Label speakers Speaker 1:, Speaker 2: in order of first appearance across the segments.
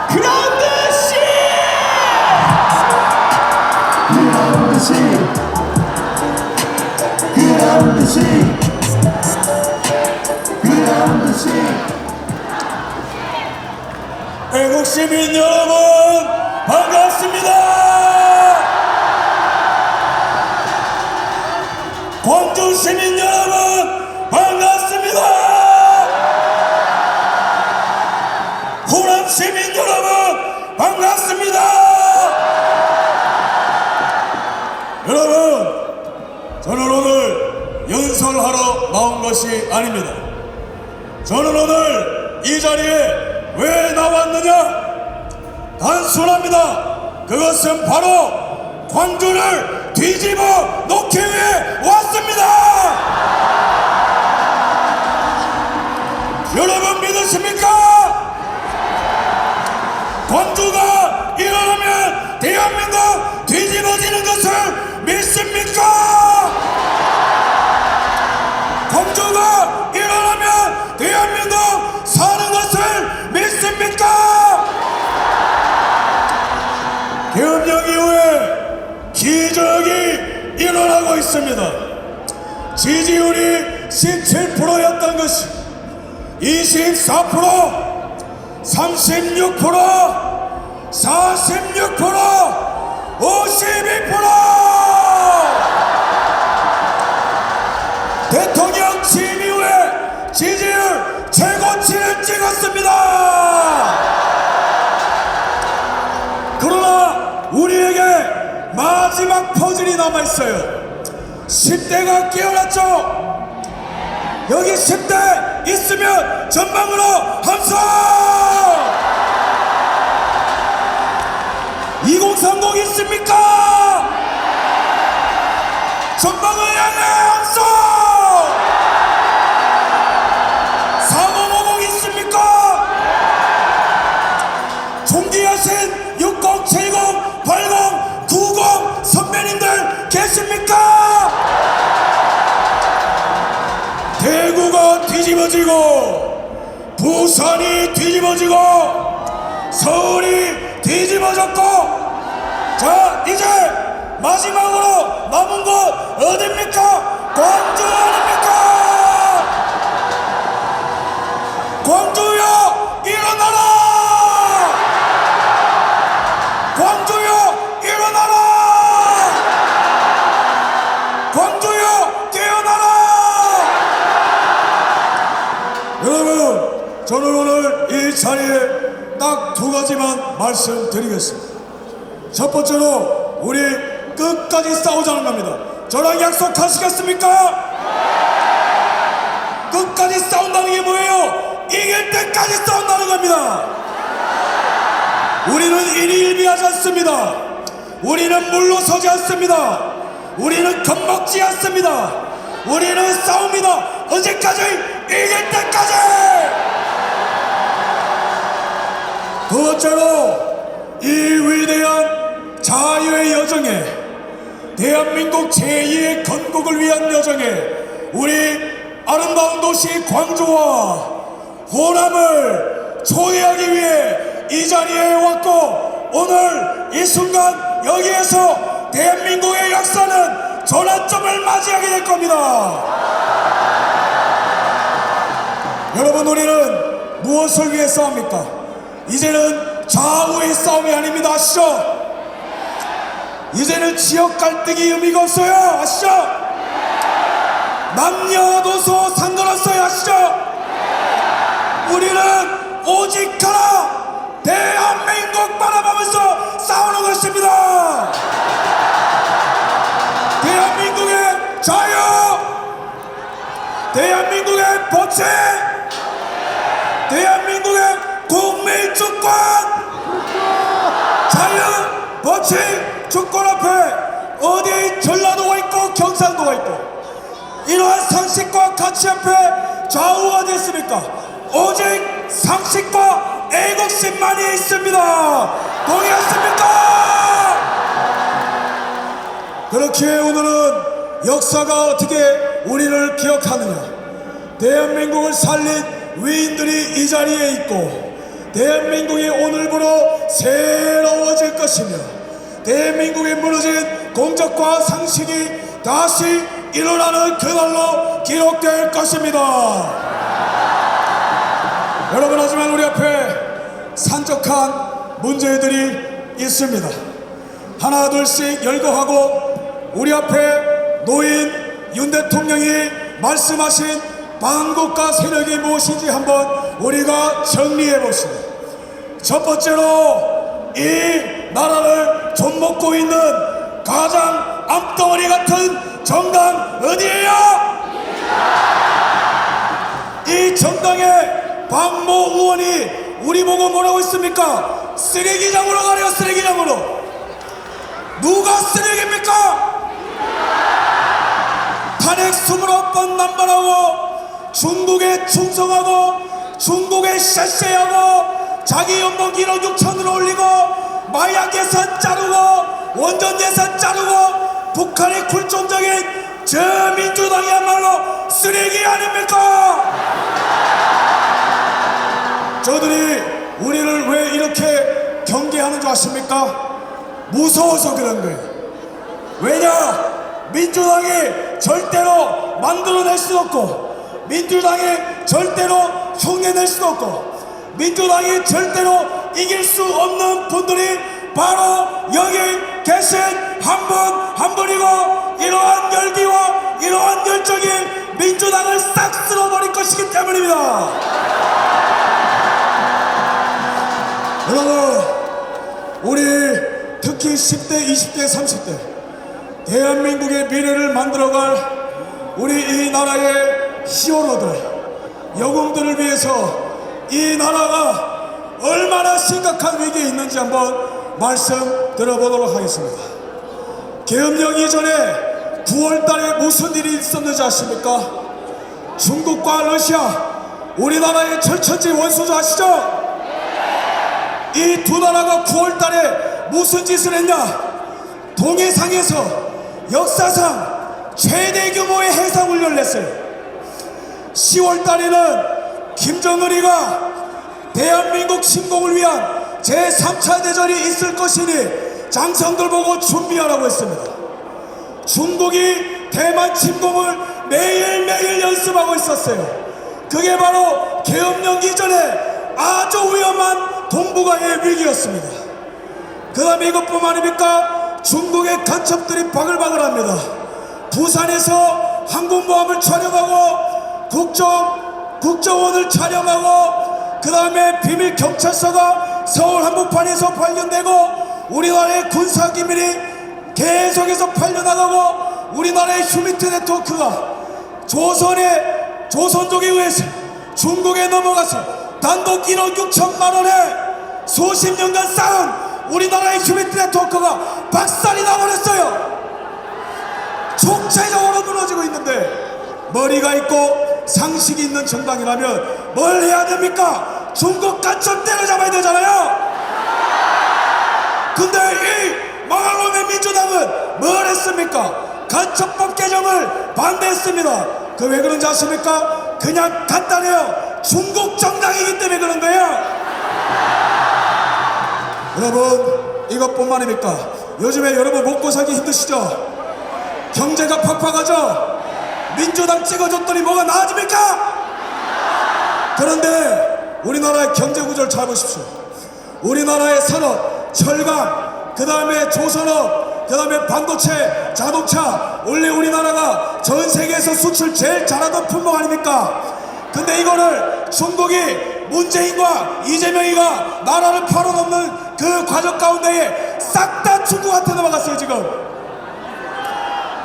Speaker 1: 그라운드 C!
Speaker 2: 그라운드 C, 그라운드 C, 그라운드 C.
Speaker 1: 애국 시민 여러분 반갑습니다. 광주 시민 여러분 반갑습니다. 호남 시민 여러분 반갑습니다. 여러분, 저는 오늘 연설하러 나온 것이 아닙니다. 저는 오늘 이 자리에 왜 나왔느냐? 단순합니다. 그것은 바로 광주를 뒤집어 놓기 위해 왔습니다. 여러분 믿으십니까? 광주가 일어나면 대한민국 뒤집어지는 것을 믿습니까? 광주가 일어나면 대한민국 사는 것을 믿습니까? 계엄령 이후에 기적이 일어나고 있습니다. 지지율이 17%였던 것이 24%, 36%, 46%, 52%. 대통령 취임 이후에 지지율 최고치를 찍었습니다. 그러나 우리에게 마지막 퍼즐이 남아있어요. 10대가 깨어났죠. 여기 10대 있으면 전방으로 함성! 2030 있습니까? 전방을 향해 함성! 4050 있습니까? 존귀하신 60, 70, 80, 90 선배님들 계십니까? 대구가 뒤집어지고 부산이 뒤집어지고 서울이 뒤집어졌고, 자 이제 마지막으로 남은 곳 어딥니까? 광주 아닙니까? 광주여 일어나라! 광주여 일어나라! 광주여 깨어나라! 여러분, 저는 오늘 이 자리에 딱 두 가지만 말씀드리겠습니다. 첫 번째로 우리 끝까지 싸우자는 겁니다. 저랑 약속하시겠습니까? 끝까지 싸운다는 게 뭐예요? 이길 때까지 싸운다는 겁니다. 우리는 일희일비하지 않습니다. 우리는 물러서지 않습니다. 우리는 겁먹지 않습니다. 우리는 싸웁니다. 언제까지? 이길 때까지! 두 번째로 이 위대한 자유의 여정에, 대한민국 제2의 건국을 위한 여정에 우리 아름다운 도시 광주와 호남을 초대하기 위해 이 자리에 왔고, 오늘 이 순간 여기에서 대한민국의 역사는 전환점을 맞이하게 될 겁니다. 여러분, 우리는 무엇을 위해 싸웁니까? 이제는 좌우의 싸움이 아닙니다. 아시죠? 이제는 지역 갈등이 의미가 없어요. 아시죠? 남녀노소 상관없어요. 아시죠? 우리는 오직 하나, 대한민국 바라보면서 싸우는 것입니다. 대한민국의 자유, 대한민국의 법치, 대한민국의 국민주권, 자유, 법치, 주권 앞에 어디 전라도가 있고 경상도가 있고, 이러한 상식과 가치 앞에 좌우가 됐습니까? 오직 상식과 애국심만이 있습니다. 동의하십니까? 그렇기에 오늘은 역사가 어떻게 우리를 기억하느냐, 대한민국을 살린 위인들이 이 자리에 있고, 대한민국이 오늘부로 새로워질 것이며 대한민국에 무너진 공적과 상식이 다시 일어나는 그날로 기록될 것입니다. 여러분, 하지만 우리 앞에 산적한 문제들이 있습니다. 하나 둘씩 열거하고 우리 앞에 놓인 윤 대통령이 말씀하신 반국가 세력이 무엇인지 한번 우리가 정리해 봅시다. 첫 번째로 이 나라를 좀먹고 있는 가장 암덩어리 같은 정당 어디예요? 이 정당의 박모 의원이 우리 보고 뭐라고 했습니까? 쓰레기장으로 가래요. 쓰레기장으로. 누가 쓰레기입니까? 탄핵 29번 남발하고 중국에 충성하고 중국에 쎄쎄하고 자기 연봉 1억 6천으로 올리고 마약 예산 자르고 원전 예산 자르고 북한의 굴종적인 저 민주당이야말로 쓰레기 아닙니까? 저들이 우리를 왜 이렇게 경계하는 줄 아십니까? 무서워서 그런 거예요. 왜냐? 민주당이 절대로 만들어낼 수도 없고 민주당이 절대로 흉내낼 수도 없고 민주당이 절대로 이길 수 없는 분들이 바로 여기 계신 한 분이고 이러한 열기와 이러한 열정이 민주당을 싹 쓸어버릴 것이기 때문입니다. 여러분, 우리 특히 10대, 20대, 30대 대한민국의 미래를 만들어갈 우리 이 나라의 히어로들, 영웅들을 위해서 이 나라가 얼마나 심각한 위기에 있는지 한번 말씀 들어보도록 하겠습니다. 계엄령 이전에 9월달에 무슨 일이 있었는지 아십니까? 중국과 러시아, 우리나라의 철천지 원수죠. 아시죠? 이 두 나라가 9월달에 무슨 짓을 했냐? 동해상에서 역사상 최대 규모의 해상훈련을 했어요. 10월달에는 김정은이가 대한민국 침공을 위한 제3차 대전이 있을 것이니 장성들 보고 준비하라고 했습니다. 중국이 대만 침공을 매일매일 연습하고 있었어요. 그게 바로 계엄령 이전에 아주 위험한 동북아의 위기였습니다. 그 다음에 이것뿐만 아닙니까? 중국의 간첩들이 바글바글합니다. 부산에서 항공모함을 촬영하고 국정원을 촬영하고 그 다음에 비밀 경찰서가 서울 한복판에서 발견되고 우리나라의 군사기밀이 계속해서 팔려나가고 우리나라의 휴미트 네트워크가 조선족에 의해서 중국에 넘어가서 단독 1억 6천만 원에 수십 년간 쌓은 우리나라의 휴미트 네트워크가 박살이 나버렸어요. 총체적으로 무너지고 있는데 머리가 있고 상식이 있는 정당이라면 뭘 해야 됩니까? 중국 간첩 때려잡아야 되잖아요. 근데 이 망할 놈의 민주당은 뭘 했습니까? 간첩법 개정을 반대했습니다. 그 왜 그런지 아십니까? 그냥 간단해요. 중국 정당이기 때문에 그런 거예요. 여러분, 이것뿐만 아닙니까? 요즘에 여러분 먹고 살기 힘드시죠? 경제가 팍팍하죠? 민주당 찍어줬더니 뭐가 나아집니까? 그런데 우리나라의 경제 구조를 잘 보십시오. 우리나라의 산업, 철강, 그 다음에 조선업, 그 다음에 반도체, 자동차, 원래 우리나라가 전 세계에서 수출 제일 잘하던 품목 아닙니까? 근데 이거를 중국이 문재인과 이재명이가 나라를 팔아넘는 그 과정 가운데에 싹 다 중국한테 넘어갔어요 지금.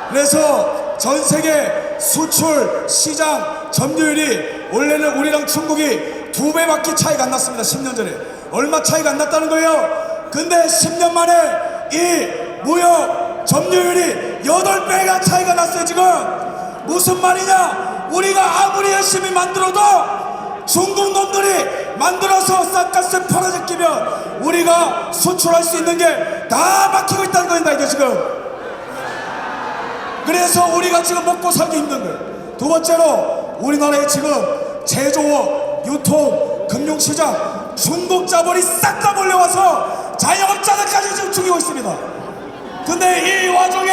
Speaker 1: 그래서 전 세계 수출 시장 점유율이 원래는 우리랑 중국이 2배밖에 차이가 안 났습니다. 10년 전에. 얼마 차이가 안 났다는 거예요. 근데 10년 만에 이 무역 점유율이 8배가 차이가 났어요 지금. 무슨 말이냐? 우리가 아무리 열심히 만들어도 중국 놈들이 만들어서 쌀값을 팔아제끼면 우리가 수출할 수 있는 게 다 막히고 있다는 거입니다 이게 지금. 그래서 우리가 지금 먹고 살기 힘든 거예요. 두 번째로 우리나라에 지금 제조업, 유통, 금융시장 중국 자본이 싹 다 몰려와서 있습니다. 근데 이 와중에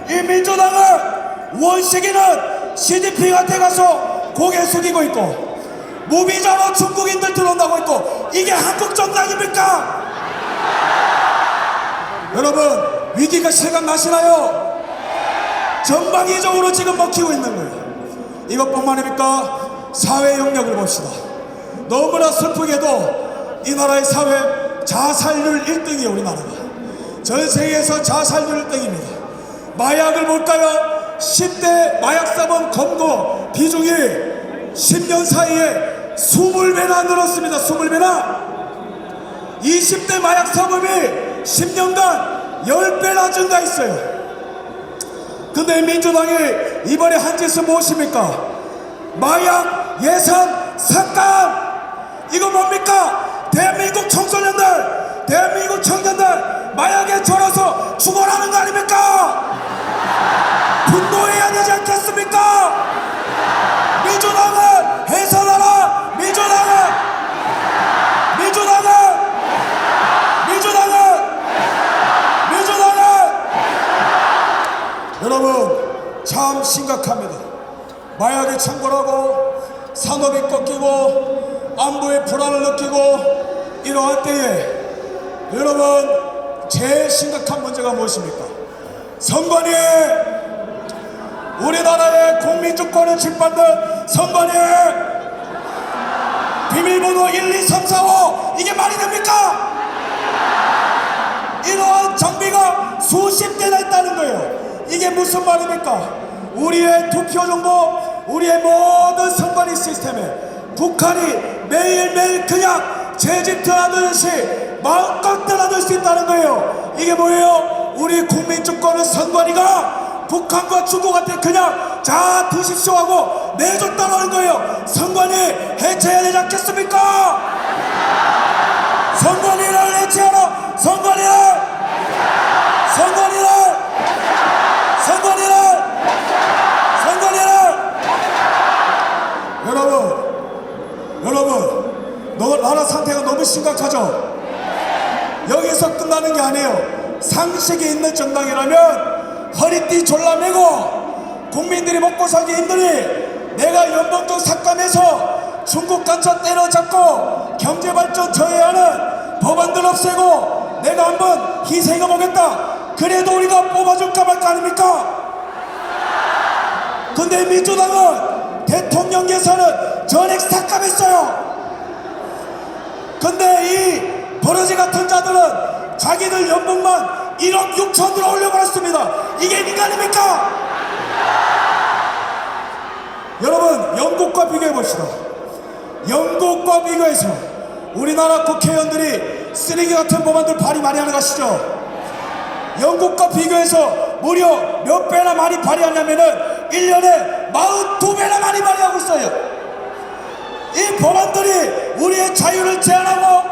Speaker 1: 이 민주당은 원식이는 시진핑한테 가서 고개 숙이고 있고 무비자로 중국인들 들어온다고 있고 이게 한국 정당입니까? 여러분 위기가 실감나시나요? 전방위적으로 지금 먹히고 있는 거예요. 이것뿐만입니까? 사회 영역을 봅시다. 너무나 슬프게도 이 나라의 사회 자살률 1등이에요. 우리나라가 전 세계에서 자살률 1등입니다. 마약을 볼까요? 10대 마약사범 검거 비중이 10년 사이에 20배나 늘었습니다. 20배나. 20대 마약사범이 10년간 10배나 증가했어요. 근데 민주당이 이번에 한 짓은 무엇입니까? 마약 예산 삭감. 이거 뭡니까? 대한민국 청소년들, 대한민국 청년들 마약에 절어서 죽어라는 거 아닙니까? 분노해야 되지 않겠습니까? 민주당은 해산하라. 여러분 참 심각합니다. 마약에 창궐하고 산업이 꺾이고 안보의 불안을 느끼고 이러할 때에 여러분 제일 심각한 문제가 무엇입니까? 선관위, 우리나라의 국민주권을 짓밟는 선관위 비밀번호 1, 2, 3, 4, 5 이게 말이 됩니까? 이러한 장비가 수십 대나 있다는 거예요. 이게 무슨 말입니까? 우리의 투표 정보, 우리의 모든 선관위 시스템에 북한이 매일매일 그냥 제집트 하듯이 마음껏 떠나들 수 있다는 거예요. 이게 뭐예요? 우리 국민주권을 선관위가 북한과 중국한테 그냥 자 드십시오 하고 내줬다는 거예요. 선관위 해체해야 되지 않겠습니까? 선관위를 해체하라. 선관위를 여러분 나라 상태가 너무 심각하죠? 여기서 끝나는 게 아니에요. 상식이 있는 정당이라면 허리띠 졸라매고 국민들이 먹고 살기 힘드니 내가 연봉도 삭감해서 중국 간첩 때려잡고 경제발전 저해하는 법안들 없애고 내가 한번 희생해보겠다. 그래도 우리가 뽑아줄까 말까 아닙니까? 근데 민주당은 대통령 예산은 전액 삭감했어요. 근데 이 버러지 같은 자들은 자기들 연봉만 1억 6천으로 올려버렸습니다. 이게 인간입니까? 여러분 영국과 비교해봅시다. 영국과 비교해서 우리나라 국회의원들이 쓰레기 같은 법안들 발의 많이 하는 거 아시죠? 영국과 비교해서 무려 몇 배나 많이 발의하냐면은 1년에 42배나 많이 발의하고 있어요. 이 법안들이 우리의 자유를 제한하고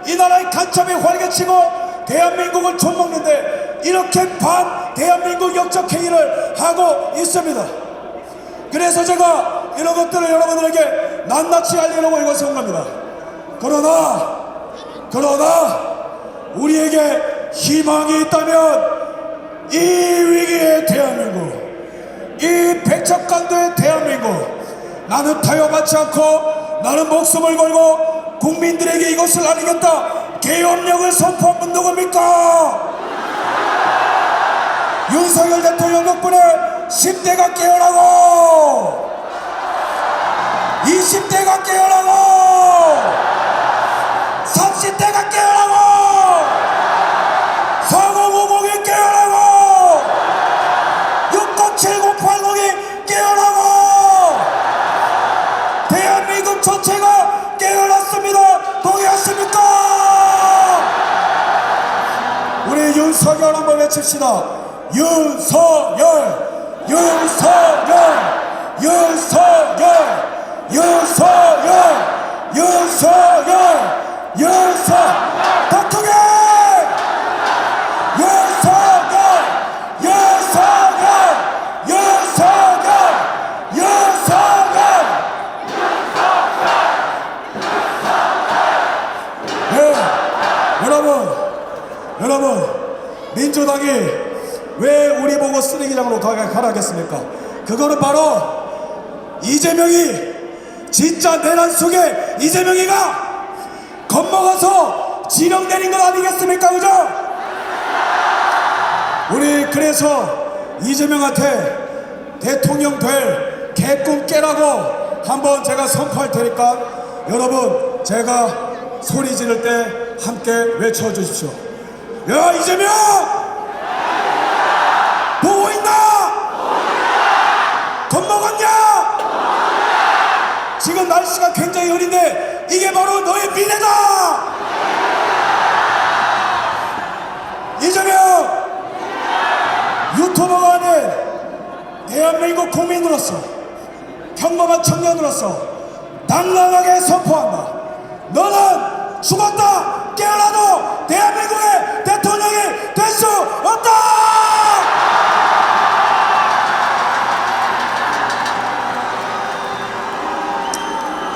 Speaker 1: 이 나라의 간첩에 활개치고 대한민국을 좀먹는데 이렇게 반 대한민국 역적행위를 하고 있습니다. 그래서 제가 이런 것들을 여러분들에게 낱낱이 알리려고 이곳에 온 겁니다. 그러나 우리에게 희망이 있다면 이 위기의 대한민국, 이 백척강도의 대한민국, 나는 타협하지 않고 나는 목숨을 걸고 국민들에게 이것을 알리겠다. 계엄령을 선포한 분 누굽니까? 윤석열 대통령 덕분에 10대가 깨어나고 20대가 깨어나고 30대가 깨어나고 4050이 깨어나고 607080이 깨어나고 대한민국 전체가 깨어났습니다. 동의하십니까? 우리 윤석열 한번 외칩시다. 윤석열 덕후게 여러분 민주당이 왜 우리 보고 쓰레기장으로 가라겠습니까? 그거는 바로 이재명이, 진짜 내란 속에 이재명이가 겁먹어서 지령 내린 것 아니겠습니까? 그죠? 우리 그래서 이재명한테 대통령 될 개꿈 깨라고 한번 제가 선포할 테니까 여러분 제가 소리 지를 때 함께 외쳐주십시오. 야, 이재명! 보고 있나? 겁먹었냐? 지금 날씨가 굉장히 흐린데 이게 바로 너의 미래다! 이재명! 유튜버가 아닌 대한민국 국민으로서, 평범한 청년으로서 당당하게 선포한다. 너는 죽었다 깨어나도 대한민국의 대통령이 될 수 없다!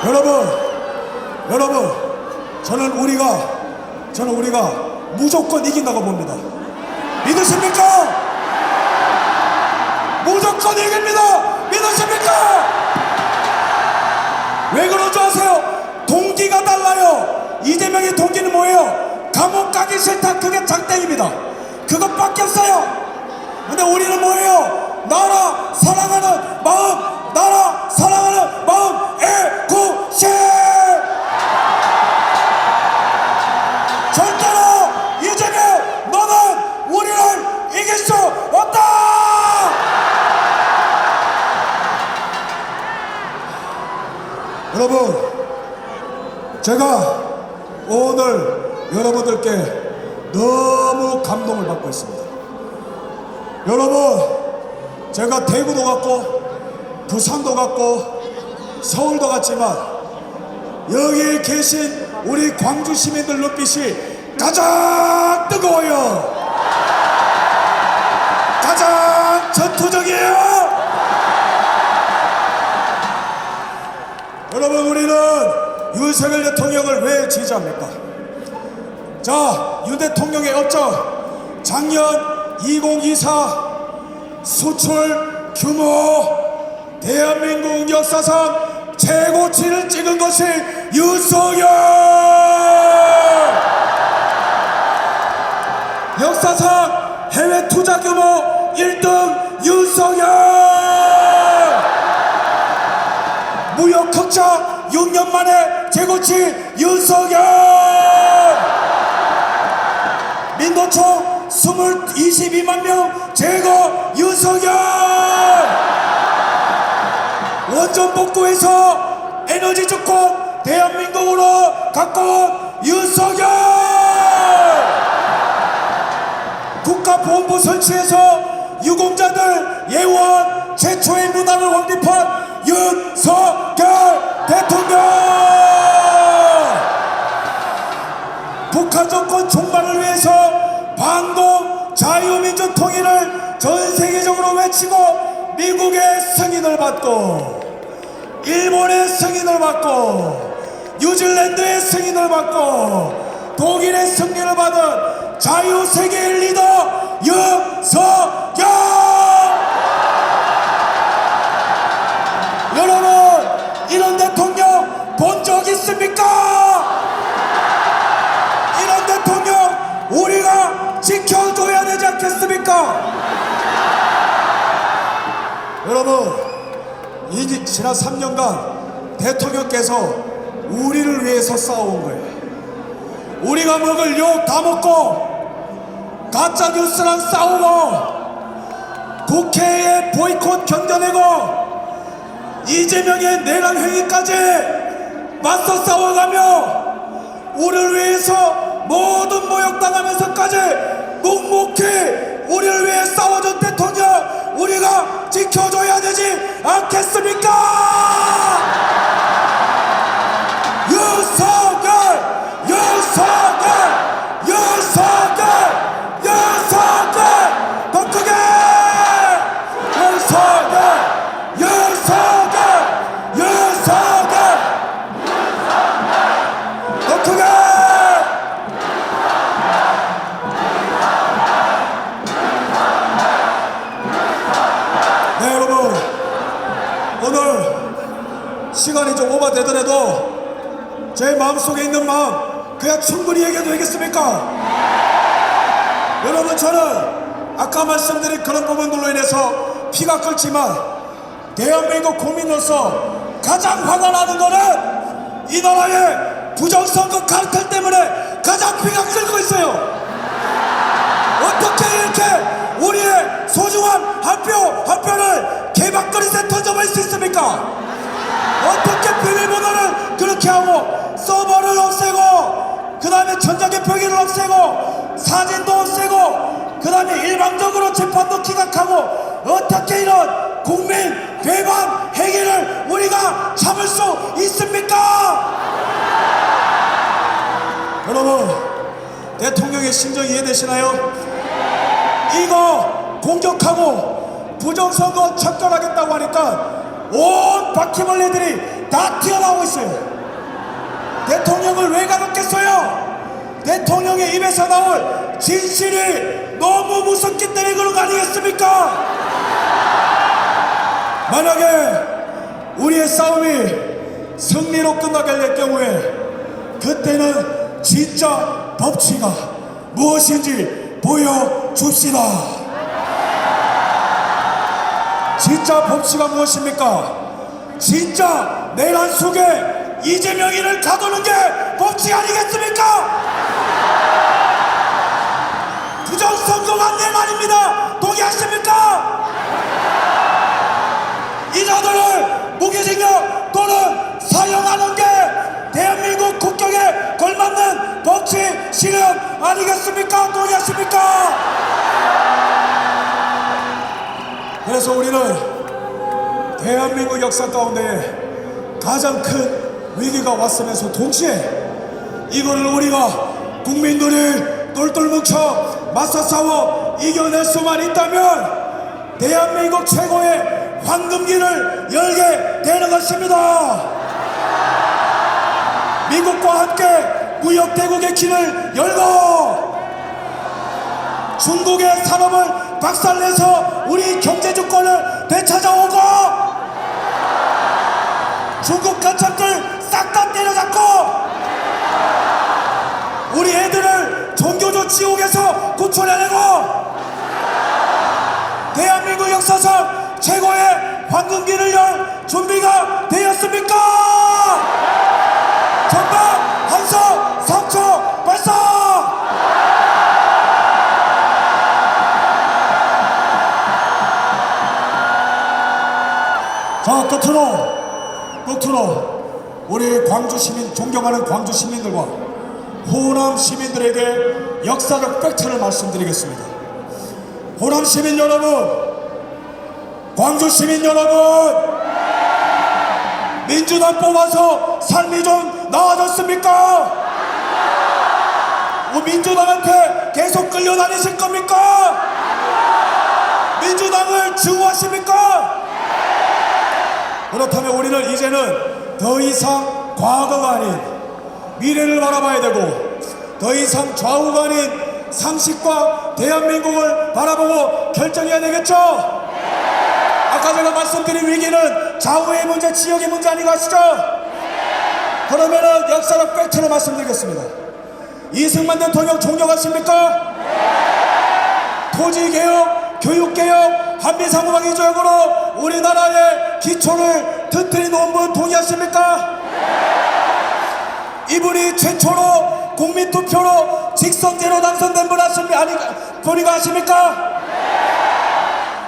Speaker 1: 여러분, 저는 우리가 무조건 이긴다고 봅니다. 믿으십니까? 무조건 이깁니다. 믿으십니까? 왜 그런 줄 아세요? 동기가 달라요. 이재명의 동기는 뭐예요? 감옥 가기 싫다. 그게 장땡입니다. 그것밖에 없어요. 근데 우리는 뭐예요? 나라 사랑하는 마음, 나라 사랑하는 마음, 애국심! 절대로 이재명, 너는 우리를 이길 수 없다! 여러분, 제가 오늘 여러분들께 너무 감동을 받고 있습니다. 여러분, 제가 대구도 갔고 부산도 갔고 서울도 갔지만 여기에 계신 우리 광주 시민들 눈빛이 가장 뜨거워요. 가장 전투적이에요. 여러분, 우리는 윤석열 대통령을 왜 지지합니까? 자, 윤 대통령의 업적, 작년 2024 수출 규모 대한민국 역사상 최고치를 찍은 것이 윤석열! 역사상 해외 투자 규모 1등 윤석열! 무역 흑자 6년 만에 최고치 윤석열! 민노총 22만 명 제거 윤석열! 원전 복구해서 에너지 주권 대한민국으로 갖고 온 윤석열! 국가보훈부 설치해서 유공자들 예우한 최초의 문화를 확립한 윤석열 대통령! 북한 정권 종말을 위해서 반공 자유민주 통일을 전 세계적으로 외치고 미국의 승인을 받고 일본의 승인을 받고 뉴질랜드의 승인을 받고 독일의 승인을 받은 자유세계의 리더 윤석열! 여러분, 이런 대통령 본 적 있습니까? 이런 대통령 우리가 지켜줘야 되지 않겠습니까? 여러분, 지난 3년간 대통령께서 우리를 위해서 싸워온 거예요. 우리가 먹을 욕 다 먹고 가짜 뉴스랑 싸우고 국회에 보이콧 견뎌내고 이재명의 내란 행위까지 맞서 싸워가며 우리를 위해서 모든 모욕당하면서까지 묵묵히 우리를 위해 싸워준 대통령 우리가 지켜줘야 되지 않겠습니까? 윤석열! 더 크게! 더 크게! 시간이 좀 오버되더라도 제 마음속에 있는 마음 그냥 충분히 얘기해도 되겠습니까? 여러분, 저는 아까 말씀드린 그런 부분들로 인해서 피가 끓지만 대한민국 국민으로서 가장 화가 나는 거는 이 나라의 부정선거 카르텔 때문에 가장 피가 끓고 있어요. 어떻게 이렇게 우리의 소중한 한 표를 개박거리에 던져버릴 수 있습니까? 어떻게 비밀번호를 그렇게 하고 서버를 없애고 그 다음에 전자개표기를 없애고 사진도 없애고 그 다음에 일방적으로 재판도 기각하고 어떻게 이런 국민 배반 행위를 우리가 참을 수 있습니까? 여러분, 대통령의 심정 이해되시나요? 이거 공격하고 부정선거 척결하겠다고 하니까 온 바퀴벌레들이 다 튀어나오고 있어요. 대통령을 왜 가뒀겠어요? 대통령의 입에서 나올 진실이 너무 무섭기 때문에 그런 거 아니겠습니까? 만약에 우리의 싸움이 승리로 끝나게 될 경우에 그때는 진짜 법치가 무엇인지 보여줍시다. 진짜 법치가 무엇입니까? 진짜 내란 속에 이재명이를 가두는 게 법치 아니겠습니까? 부정선거가 안 내 말입니다. 동의하십니까? 이자들을 무기징역 또는 사형하는 게 대한민국 국격에 걸맞는 법치 실현 아니겠습니까? 동의하십니까? 그래서 우리는 대한민국 역사 가운데 가장 큰 위기가 왔으면서 동시에 이거를 우리가 국민들이 똘똘 뭉쳐 맞서 싸워 이겨낼 수만 있다면 대한민국 최고의 황금기를 열게 되는 것입니다. 미국과 함께 무역대국의 길을 열고 중국의 산업을 박살내서 우리 경제주권을 되찾아오고 중국 간첩들 싹 다 때려잡고 우리 애들을 종교적 지옥에서 구출해내고 대한민국 역사상 최고의 황금기를 열 준비가 되었습니까? 전방 한석 3초 발사! 자, 끝으로 우리 광주 시민, 존경하는 광주 시민들과 호남 시민들에게 역사적 팩트를 말씀드리겠습니다. 호남 시민 여러분, 광주 시민 여러분, 민주당 뽑아서 삶이 좀 나아졌습니까? 민주당한테 계속 끌려다니실 겁니까? 민주당을 증오하십니까? 그렇다면 우리는 이제는 더 이상 과거가 아닌 미래를 바라봐야 되고 더 이상 좌우가 아닌 상식과 대한민국을 바라보고 결정해야 되겠죠? 아까 제가 말씀드린 위기는 좌우의 문제, 지역의 문제 아니고 아시죠? 그러면은 역사적 팩트로 말씀드리겠습니다. 이승만 대통령 존경하십니까? 토지개혁, 교육개혁, 한미상호방위조약으로 우리나라의 기초를 튼튼히 놓은 분 동의하십니까? 이분이 최초로 국민투표로 직선제로 당선된 분 분이가 아십니까?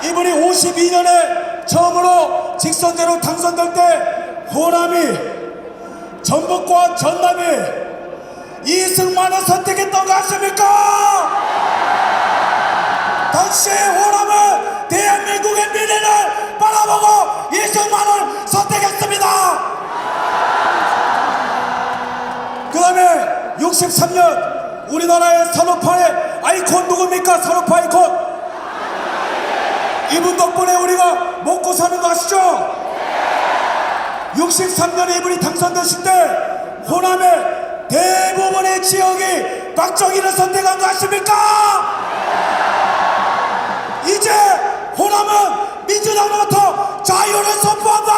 Speaker 1: 이분이 52년에 처음으로 직선제로 당선될 때 호남이 전북과 전남이 이승만을 선택했던 거 아십니까? 당시에 호남은 대한민국의 미래를 바라보고 이승만을 선택했습니다. 그 다음에 63년 우리나라의 산업화의 아이콘 누굽니까? 산업화 아이콘. 이분 덕분에 우리가 먹고 사는 거 아시죠? 63년에 이분이 당선되실 때 호남의 대부분의 지역이 박정희를 선택한 거 아십니까? 이제 호남은 민주당으로부터 자유를 선포한다.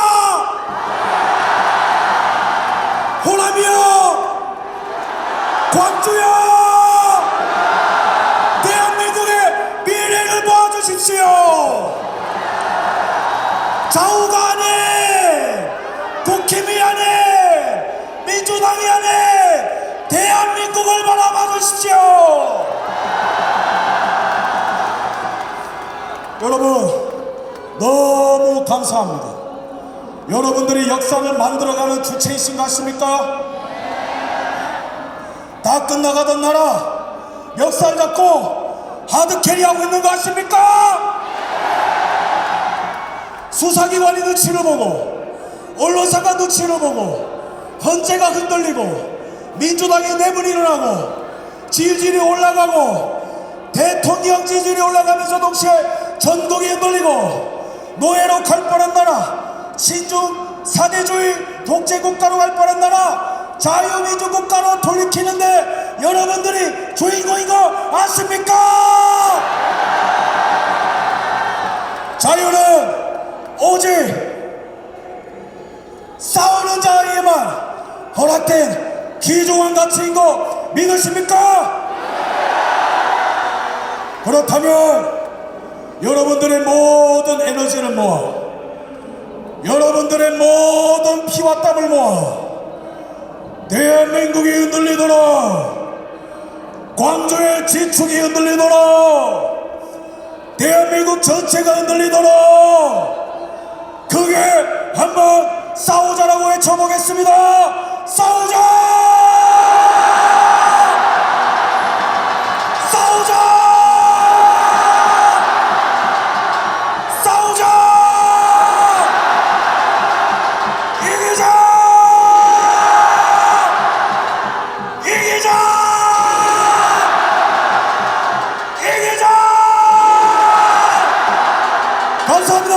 Speaker 1: 감사합니다. 여러분들이 역사를 만들어가는 주체이신 것 같습니까? 다 끝나가던 나라 역사를 잡고 하드캐리하고 있는 것 같습니까? 수사기관이 눈치를 보고 언론사가 눈치를 보고 헌재가 흔들리고 민주당의 내분이 일어나고 지지율이 올라가고 대통령 지지율이 올라가면서 동시에 전국이 흔들리고 노예로 갈 뻔한 나라, 신중 사대주의 독재국가로 갈 뻔한 나라, 자유민주국가로 돌이키는데 여러분들이 주인공인 거 아십니까? 자유는 오직 싸우는 자에게만 허락된 귀중한 가치인 거 믿으십니까? 그렇다면 여러분들의 모든 에너지를 모아, 여러분들의 모든 피와 땀을 모아 대한민국이 흔들리도록, 광주의 지축이 흔들리도록, 대한민국 전체가 흔들리도록 크게 한번 싸우자라고 외쳐보겠습니다. 싸우자! 싸우자! 싸우자! 이기자! 이기자! 이기자! 감사합니다.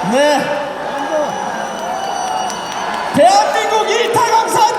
Speaker 3: 네. 대한민국 일타 강사